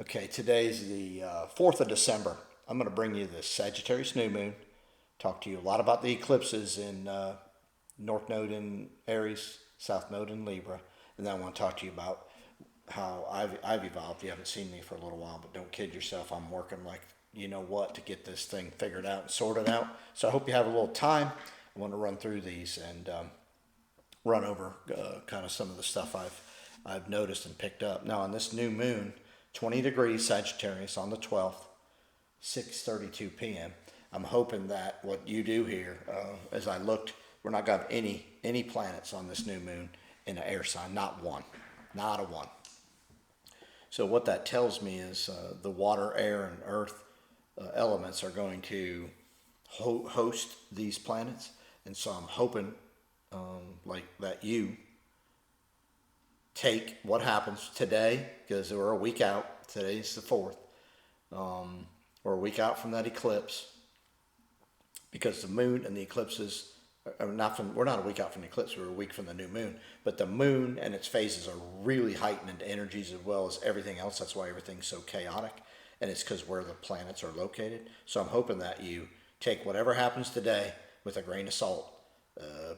Okay, today's the 4th of December. I'm going to bring you the Sagittarius new moon, talk to you a lot about the eclipses in North Node in Aries, South Node in Libra, and then I want to talk to you about how I've evolved. You haven't seen me for a little while, but don't kid yourself. I'm working like you know what to get this thing figured out and sorted out. So I hope you have a little time. I want to run through these and run over kind of some of the stuff I've noticed and picked up. Now on this new moon, 20 degrees Sagittarius on the 12th, 6:32 p.m. I'm hoping that what you do here, as I looked, we're not going to have any planets on this new moon in an air sign, not one, not a one. So what that tells me is the water, air, and earth elements are going to host these planets, and so I'm hoping like that you take what happens today, because we're a week out. Today's the 4th. We're a week out from that eclipse, because the moon and the eclipses are not from. We're not a week out from the eclipse. We're a week from the new moon. But the moon and its phases are really heightened energies as well as everything else. That's why everything's so chaotic, and it's because where the planets are located. So I'm hoping that you take whatever happens today with a grain of salt,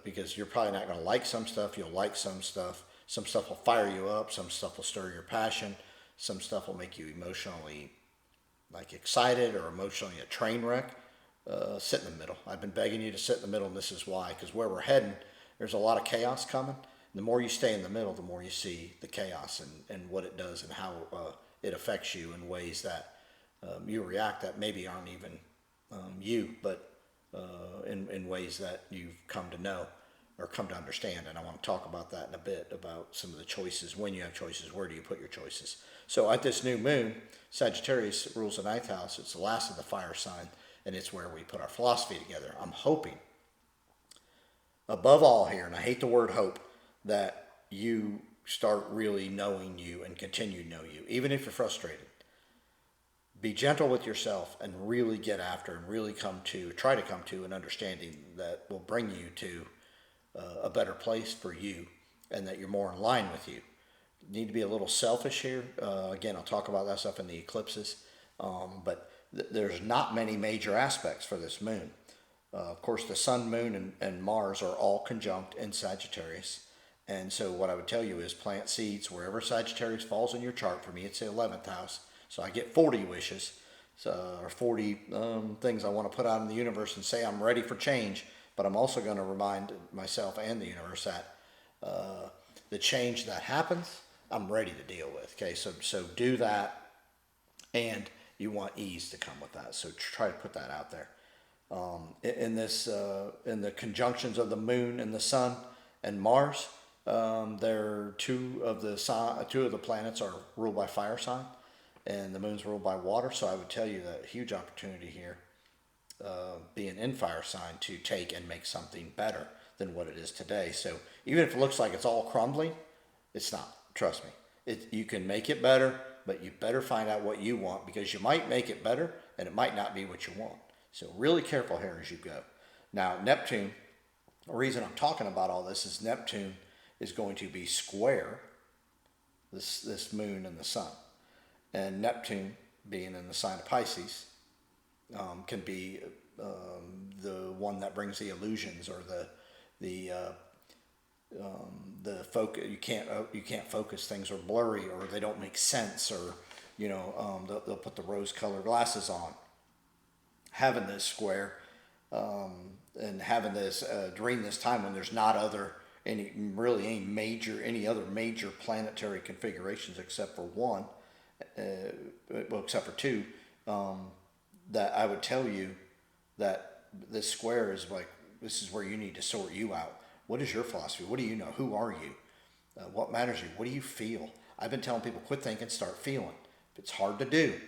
because you're probably not going to like some stuff. You'll like some stuff. Some stuff will fire you up. Some stuff will stir your passion. Some stuff will make you emotionally like excited or emotionally a train wreck. Sit in the middle. I've been begging you to sit in the middle, and this is why. Because where we're heading, there's a lot of chaos coming. The more you stay in the middle, the more you see the chaos and what it does and how it affects you in ways that you react that maybe aren't even you, but in ways that you've come to know or come to understand. And I want to talk about that in a bit, about some of the choices. When you have choices, where do you put your choices? So at this new moon, Sagittarius rules the ninth house. It's the last of the fire sign, and it's where we put our philosophy together. I'm hoping, above all here, and I hate the word hope, that you start really knowing you and continue to know you, even if you're frustrated. Be gentle with yourself and really get after and really try to come to an understanding that will bring you to a better place for you, and that you're more in line with you. You need to be a little selfish here. Again, I'll talk about that stuff in the eclipses, but there's not many major aspects for this moon. Of course, the sun, moon, and Mars are all conjunct in Sagittarius. And so what I would tell you is plant seeds wherever Sagittarius falls in your chart. For me, it's the 11th house. So I get 40 wishes, or 40 things I want to put out in the universe and say I'm ready for change. But I'm also going to remind myself and the universe that the change that happens, I'm ready to deal with. Okay, so do that, and you want ease to come with that. So try to put that out there. In in the conjunctions of the moon and the sun and Mars, there two of the planets are ruled by fire sign, and the moon's ruled by water. So I would tell you that huge opportunity here, being in fire sign, to take and make something better than what it is today. So even if it looks like it's all crumbling, it's not. Trust me. You can make it better, but you better find out what you want, because you might make it better and it might not be what you want. So really careful here as you go. Now, Neptune, the reason I'm talking about all this is Neptune is going to be square this moon and the sun. And Neptune, being in the sign of Pisces, can be the one that brings the illusions, or the focus. You can't focus. Things are blurry, or they don't make sense, or they'll put the rose-colored glasses on. Having this square, and having this during this time when there's not any other major planetary configurations except for one, except for two. That I would tell you that this square is like, this is where you need to sort you out. What is your philosophy? What do you know? Who are you? What matters to you? What do you feel? I've been telling people, quit thinking, start feeling. It's hard to do.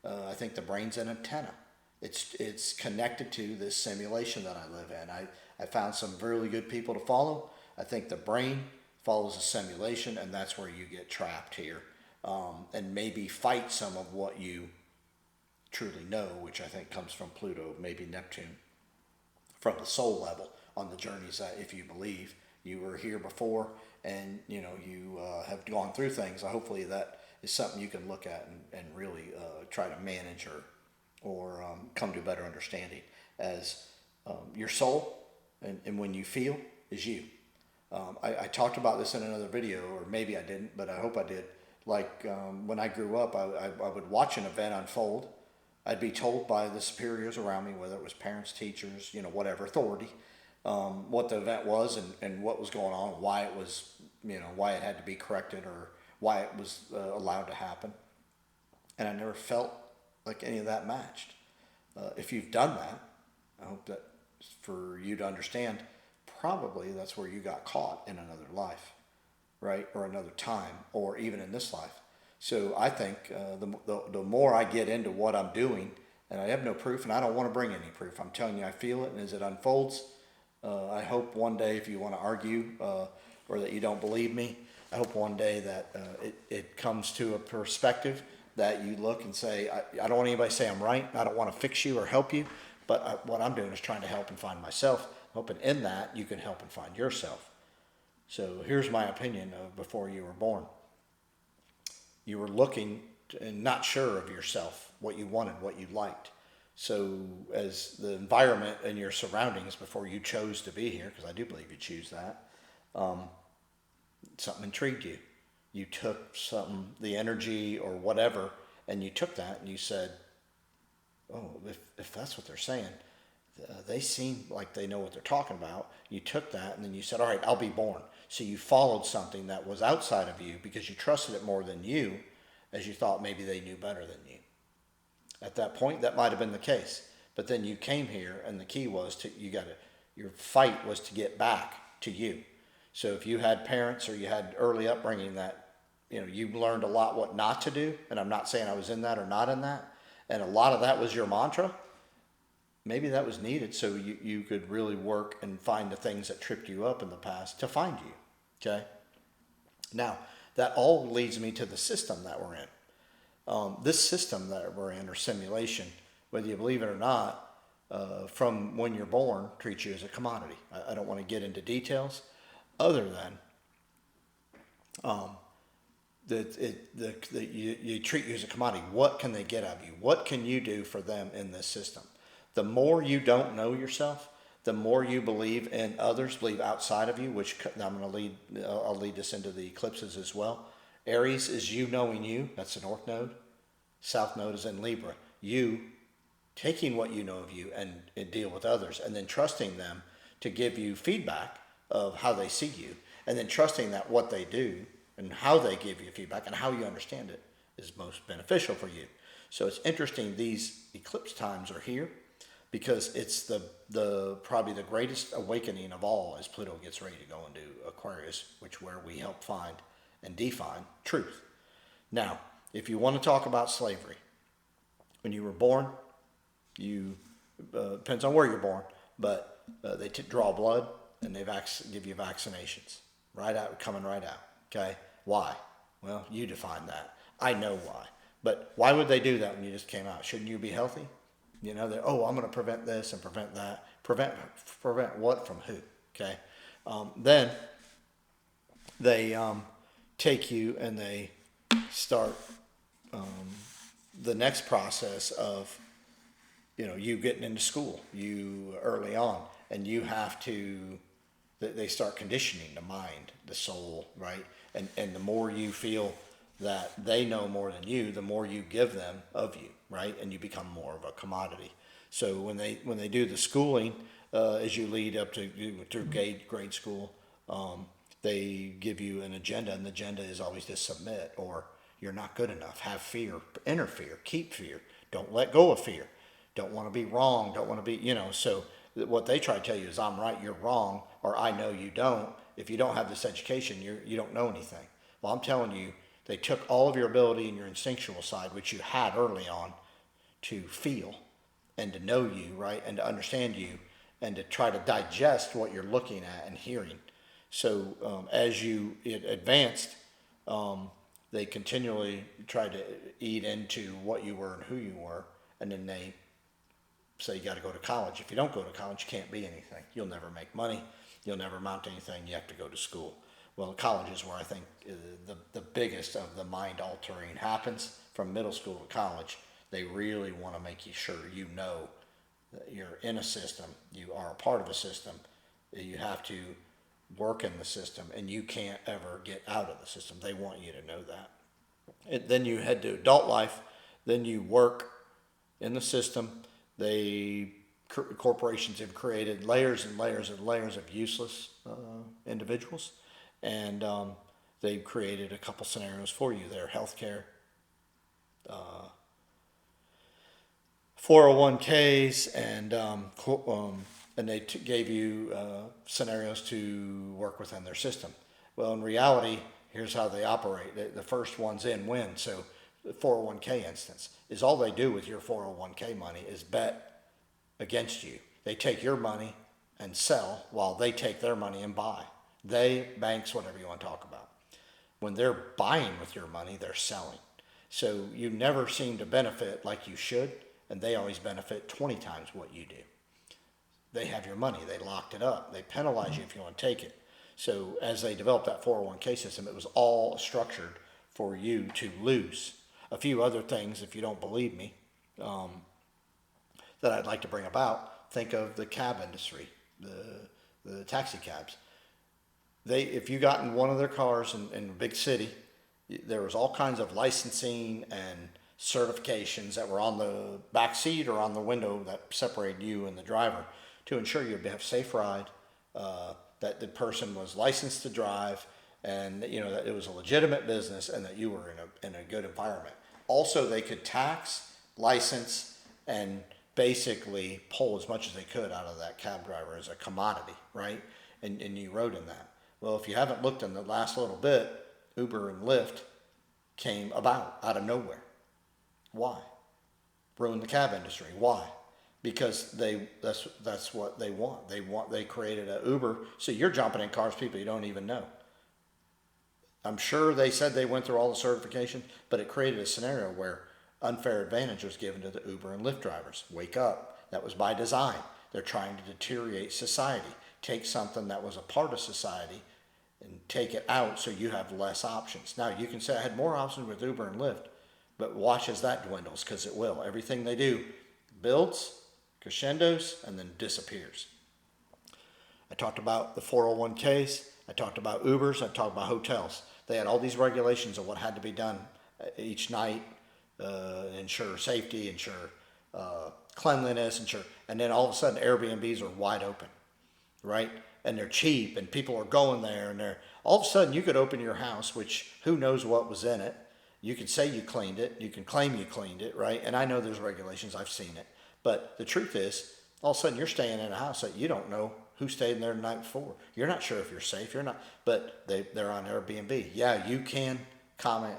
I think the brain's an antenna. It's connected to this simulation that I live in. I found some really good people to follow. I think the brain follows a simulation, and that's where you get trapped here, and maybe fight some of what you truly know, which I think comes from Pluto, maybe Neptune, from the soul level, on the journeys that, if you believe you were here before and you have gone through things, hopefully that is something you can look at and really try to manage or come to a better understanding as your soul and when you feel is you. I talked about this in another video, or maybe I didn't, but I hope I did. Like when I grew up, I would watch an event unfold. I'd be told by the superiors around me, whether it was parents, teachers, whatever authority, what the event was and what was going on, why it was, why it had to be corrected or why it was allowed to happen. And I never felt like any of that matched. If you've done that, I hope that for you to understand, probably that's where you got caught in another life, right? Or another time, or even in this life. So I think the more I get into what I'm doing, and I have no proof, and I don't want to bring any proof. I'm telling you, I feel it, and as it unfolds, I hope one day, if you want to argue or that you don't believe me, I hope one day that it comes to a perspective that you look and say, I don't want anybody to say I'm right. I don't want to fix you or help you, but what I'm doing is trying to help and find myself. Hoping in that you can help and find yourself. So here's my opinion of before you were born. You were looking and not sure of yourself, what you wanted, what you liked. So as the environment and your surroundings before you chose to be here, because I do believe you choose that, something intrigued you. You took something, the energy or whatever, and you took that and you said, oh, if that's what they're saying, they seem like they know what they're talking about. You took that and then you said, all right, I'll be born. So you followed something that was outside of you because you trusted it more than you, as you thought maybe they knew better than you. At that point, that might have been the case. But then you came here, and the key was your fight was to get back to you. So if you had parents or you had early upbringing that, you learned a lot what not to do, and I'm not saying I was in that or not in that, and a lot of that was your mantra, maybe that was needed so you could really work and find the things that tripped you up in the past to find you, okay? Now, that all leads me to the system that we're in. This system that we're in, or simulation, whether you believe it or not, from when you're born, treats you as a commodity. I don't want to get into details other than you treat you as a commodity. What can they get out of you? What can you do for them in this system? The more you don't know yourself, the more you believe in others, believe outside of you, which I'll lead this into the eclipses as well. Aries is you knowing you. That's the North Node. South Node is in Libra. You taking what you know of you and deal with others, and then trusting them to give you feedback of how they see you, and then trusting that what they do and how they give you feedback and how you understand it is most beneficial for you. So it's interesting these eclipse times are here because it's the probably the greatest awakening of all as Pluto gets ready to go into Aquarius, where we help find and define truth. Now, if you want to talk about slavery, when you were born, depends on where you're born, but they draw blood and they give you vaccinations coming right out. Okay, why? Well, you define that. I know why, but why would they do that when you just came out? Shouldn't you be healthy? I'm going to prevent this and prevent that. Prevent what from who? Okay, then they take you and they start the next process of you getting into school, you early on, and you have to. They start conditioning the mind, the soul, right? And the more you feel that they know more than you, the more you give them of you, right? And you become more of a commodity. So when they do the schooling, as you lead up through grade school, they give you an agenda, and the agenda is always to submit, or you're not good enough, have fear, inner fear, keep fear, don't let go of fear, don't want to be wrong, don't want to be, so what they try to tell you is I'm right, you're wrong, or I know you don't. If you don't have this education, you don't know anything. Well, I'm telling you, they took all of your ability and your instinctual side, which you had early on, to feel and to know you, right, and to understand you, and to try to digest what you're looking at and hearing. So as you advanced, they continually tried to eat into what you were and who you were, and then they say you got to go to college. If you don't go to college, you can't be anything. You'll never make money. You'll never amount to anything. You have to go to school. Well, college is where I think the biggest of the mind altering happens. From middle school to college, they really want to make you sure you know that you're in a system, you are a part of a system, that you have to work in the system, and you can't ever get out of the system. They want you to know that. Then you head to adult life, then you work in the system. Corporations have created layers and layers and layers of useless individuals, and they've created a couple scenarios for you there: healthcare, 401ks, and they gave you scenarios to work within their system. Well, in reality, here's how they operate. The first one's in win. So the 401k instance is all they do with your 401k money is bet against you. They take your money and sell while they take their money and buy. They, banks, whatever you want to talk about. When they're buying with your money, they're selling. So you never seem to benefit like you should, and they always benefit 20 times what you do. They have your money. They locked it up. They penalize you if you want to take it. So as they developed that 401k system, it was all structured for you to lose. A few other things, if you don't believe me, that I'd like to bring about. Think of the cab industry, the taxi cabs. If you got in one of their cars in a big city, there was all kinds of licensing and certifications that were on the back seat or on the window that separated you and the driver to ensure you'd have a safe ride, that the person was licensed to drive, and that it was a legitimate business, and that you were in a good environment. Also, they could tax, license, and basically pull as much as they could out of that cab driver as a commodity, right? And you rode in that. Well, if you haven't looked in the last little bit, Uber and Lyft came about out of nowhere. Why? Ruined the cab industry. Why? Because that's what they want. They created a Uber, so you're jumping in cars people you don't even know. I'm sure they said they went through all the certification, but it created a scenario where unfair advantage was given to the Uber and Lyft drivers. Wake up. That was by design. They're trying to deteriorate society. Take something that was a part of society and take it out so you have less options. Now, you can say I had more options with Uber and Lyft, but watch as that dwindles, because it will. Everything they do builds, crescendos, and then disappears. I talked about the 401ks. I talked about Ubers. I talked about hotels. They had all these regulations of what had to be done each night, ensure safety, ensure cleanliness, and then all of a sudden Airbnbs are wide open, right? And they're cheap, and people are going there, and all of a sudden you could open your house, which who knows what was in it. You can say you cleaned it. You can claim you cleaned it, right? And I know there's regulations. I've seen it. But the truth is, all of a sudden you're staying in a house that you don't know who stayed in there the night before. You're not sure if you're safe. You're not. But they're on Airbnb. Yeah, you can comment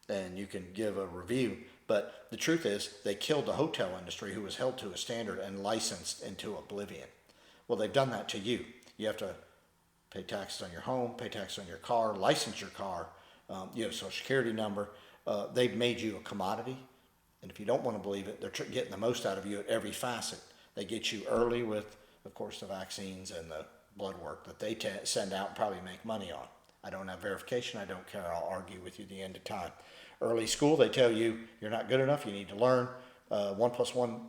and you can give a review. But the truth is, they killed the hotel industry, who was held to a standard and licensed into oblivion. Well, they've done that to you. You have to pay taxes on your home, pay taxes on your car, license your car. You have a social security number. They've made you a commodity. And if you don't want to believe it, they're getting the most out of you at every facet. They get you early with, of course, the vaccines and the blood work that they send out and probably make money on. I don't have verification. I don't care. I'll argue with you at the end of time. Early school, they tell you you're not good enough. You need to learn. 1 + 1,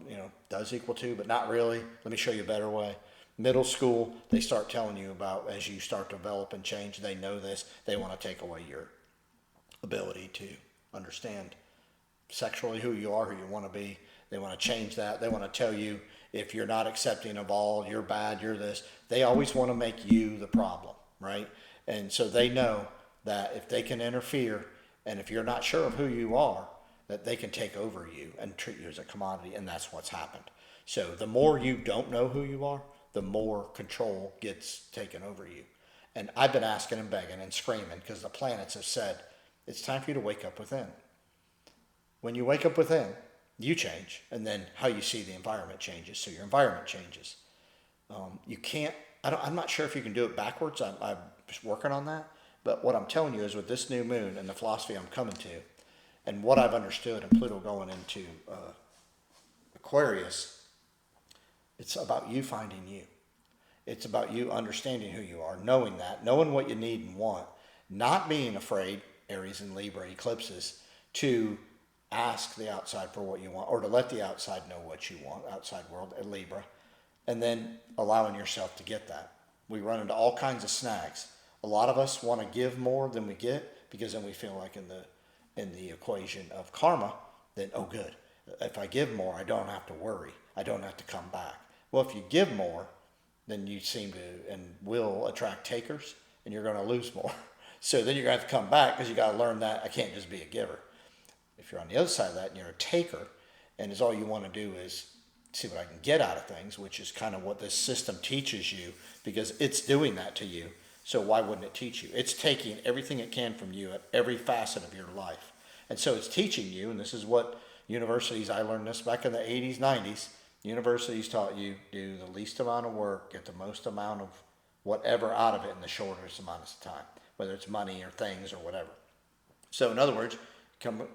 does equal 2, but not really. Let me show you a better way. Middle school, they start telling you about, as you start to develop and change, they know this. They want to take away your ability to understand sexually who you are, who you want to be. They want to change that. They want to tell you if you're not accepting of all, you're bad, you're this. They always want to make you the problem, right? And so they know that if they can interfere, and if you're not sure of who you are, that they can take over you and treat you as a commodity, and that's what's happened. So the more you don't know who you are, the more control gets taken over you. And I've been asking and begging and screaming because the planets have said, it's time for you to wake up within. When you wake up within, you change, and then how you see the environment changes, so your environment changes. You can't, I'm not sure if you can do it backwards. I'm just working on that. But what I'm telling you is, with this new moon and the philosophy I'm coming to, and what I've understood, and Pluto going into Aquarius, it's about you finding you. It's about you understanding who you are, knowing that, knowing what you need and want, not being afraid, Aries and Libra eclipses, to ask the outside for what you want, or to let the outside know what you want, outside world at Libra, and then allowing yourself to get that. We run into all kinds of snags. A lot of us want to give more than we get, because then we feel like in the equation of karma, then, oh good, if I give more, I don't have to worry. I don't have to come back. Well, if you give more, then you seem to and will attract takers, and you're going to lose more. So then you're going to have to come back, because you got to learn that I can't just be a giver. If you're on the other side of that and you're a taker, and all you want to do is see what I can get out of things, which is kind of what this system teaches you, because it's doing that to you. So why wouldn't it teach you? It's taking everything it can from you at every facet of your life. And so it's teaching you, and this is what universities, I learned this back in the 80s, 90s, universities taught you, do the least amount of work, get the most amount of whatever out of it in the shortest amount of time, whether it's money or things or whatever. So in other words,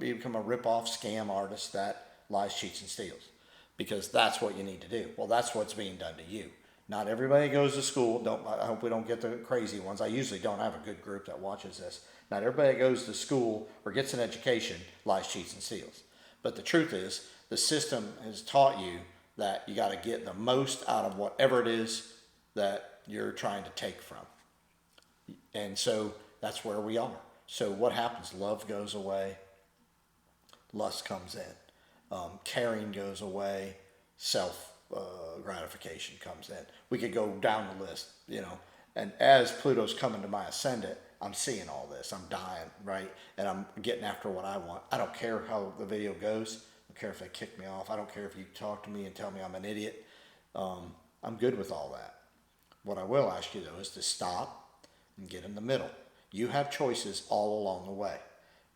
you become a rip-off scam artist that lies, cheats, and steals, because that's what you need to do. Well, that's what's being done to you. Not everybody goes to school. I hope we don't get the crazy ones. I usually don't have a good group that watches this. Not everybody goes to school or gets an education lies, cheats, and steals. But the truth is, the system has taught you that you got to get the most out of whatever it is that you're trying to take from. And so that's where we are. So what happens? Love goes away. Lust comes in. Caring goes away. Self gratification comes in. We could go down the list, and as Pluto's coming to my ascendant, I'm seeing all this. I'm dying, right? And I'm getting after what I want. I don't care how the video goes. I don't care if they kick me off. I don't care if you talk to me and tell me I'm an idiot. I'm good with all that. What I will ask you, though, is to stop and get in the middle. You have choices all along the way.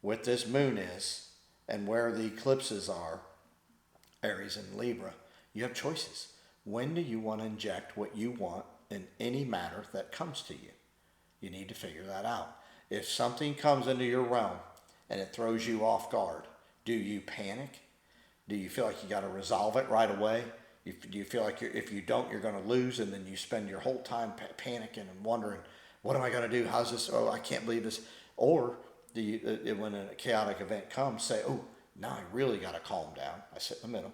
What this moon is and where the eclipses are, Aries and Libra, you have choices. When do you want to inject what you want in any matter that comes to you? You need to figure that out. If something comes into your realm and it throws you off guard, do you panic? Do you feel like you got to resolve it right away? Do you feel like if you don't, you're going to lose, and then you spend your whole time panicking and wondering, what am I going to do? How's this? Oh, I can't believe this. Or do you, when a chaotic event comes, say, oh, now I really got to calm down. I sit in the middle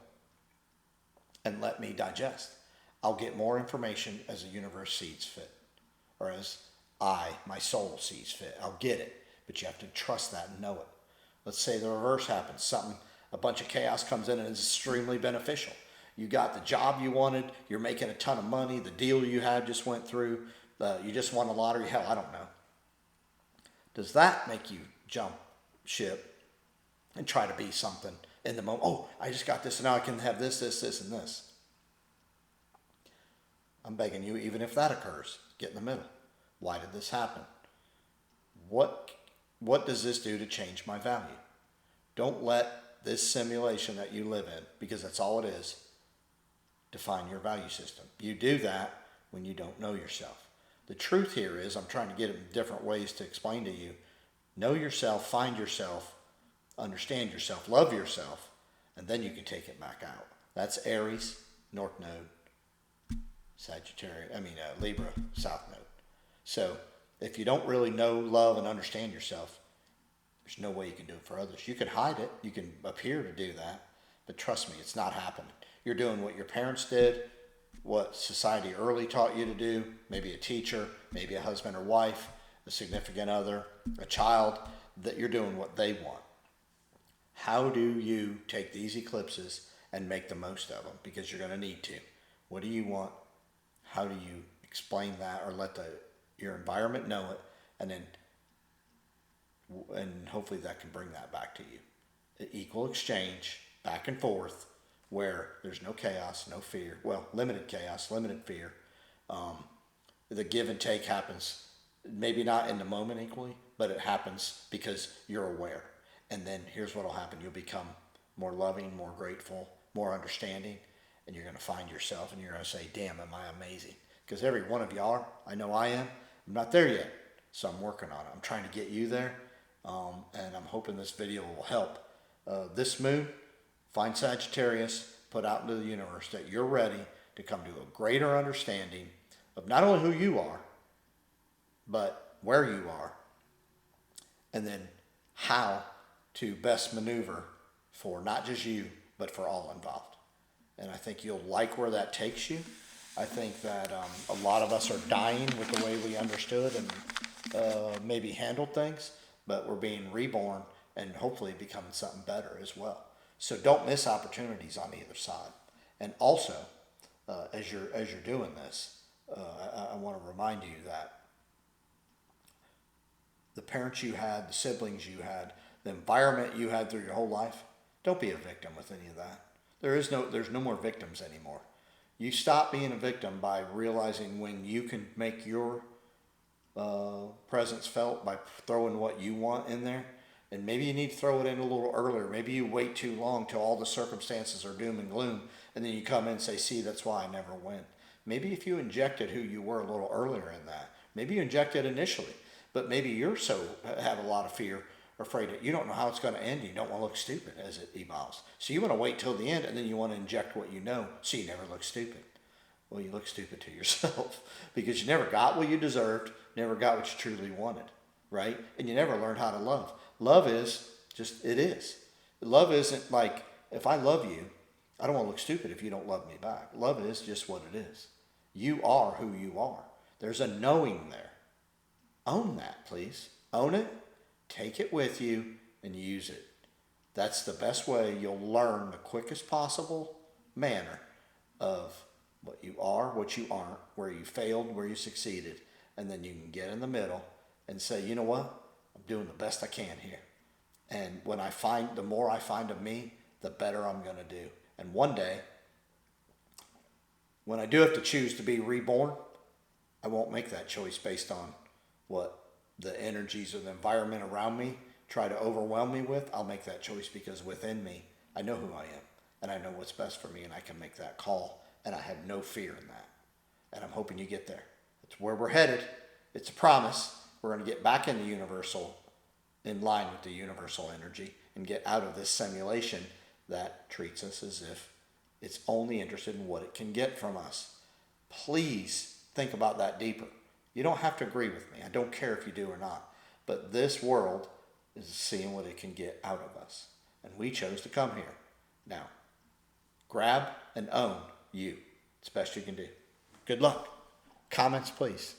and let me digest. I'll get more information as the universe sees fit, or as my soul sees fit. I'll get it, but you have to trust that and know it. Let's say the reverse happens. A bunch of chaos comes in and is extremely beneficial. You got the job you wanted. You're making a ton of money. The deal you had just went through. You just won the lottery. Hell, I don't know. Does that make you jump ship and try to be something in the moment? Oh, I just got this, and now I can have this, and this. I'm begging you, even if that occurs, get in the middle. Why did this happen? What does this do to change my value? Don't let this simulation that you live in, because that's all it is, define your value system. You do that when you don't know yourself. The truth here is, I'm trying to get it in different ways to explain to you. Know yourself, find yourself, understand yourself, love yourself, and then you can take it back out. That's Aries, North Node, Sagittarius, Libra, South Node. So if you don't really know, love, and understand yourself, there's no way you can do it for others. You can hide it. You can appear to do that. But trust me, it's not happening. You're doing what your parents did, what society early taught you to do, maybe a teacher, maybe a husband or wife, a significant other, a child, that you're doing what they want. How do you take these eclipses and make the most of them? Because you're going to need to. What do you want? How do you explain that, or let your environment know it, and hopefully that can bring that back to you. An equal exchange, back and forth, where there's no chaos, no fear. Well, limited chaos, limited fear. The give and take happens, maybe not in the moment equally, but it happens because you're aware. And then here's what will happen. You'll become more loving, more grateful, more understanding, and you're going to find yourself, and you're going to say, damn, am I amazing? Because every one of you are. I know I am. I'm not there yet, so I'm working on it. I'm trying to get you there, and I'm hoping this video will help. This moon, find Sagittarius, put out into the universe that you're ready to come to a greater understanding of not only who you are, but where you are, and then how to best maneuver for not just you, but for all involved. And I think you'll like where that takes you. I think that a lot of us are dying with the way we understood and maybe handled things, but we're being reborn and hopefully becoming something better as well. So don't miss opportunities on either side. And also, as you're doing this, I want to remind you that the parents you had, the siblings you had, the environment you had through your whole life, don't be a victim with any of that. There's no more victims anymore. You stop being a victim by realizing when you can make your presence felt by throwing what you want in there. And maybe you need to throw it in a little earlier. Maybe you wait too long till all the circumstances are doom and gloom, and then you come in and say, see, that's why I never win. Maybe if you injected who you were a little earlier in that, maybe you injected initially, but maybe you're so have a lot of fear or afraid that you don't know how it's going to end. You don't want to look stupid as it evolves. So you want to wait till the end, and then you want to inject what you know so you never look stupid. Well, you look stupid to yourself because you never got what you deserved, never got what you truly wanted, right? And you never learned how to love. Love is just, it is. Love isn't like, if I love you, I don't want to look stupid if you don't love me back. Love is just what it is. You are who you are. There's a knowing there. Own that, please. Own it, take it with you, and use it. That's the best way you'll learn the quickest possible manner of what you are, what you aren't, where you failed, where you succeeded. And then you can get in the middle and say, you know what? I'm doing the best I can here. And the more I find of me, the better I'm going to do. And one day, when I do have to choose to be reborn, I won't make that choice based on what the energies or the environment around me try to overwhelm me with. I'll make that choice because within me, I know who I am and I know what's best for me, and I can make that call, and I have no fear in that. And I'm hoping you get there. It's where we're headed. It's a promise. We're going to get back in line with the universal energy, and get out of this simulation that treats us as if it's only interested in what it can get from us. Please think about that deeper. You don't have to agree with me. I don't care if you do or not. But this world is seeing what it can get out of us. And we chose to come here. Now, grab and own you. It's the best you can do. Good luck. Comments, please.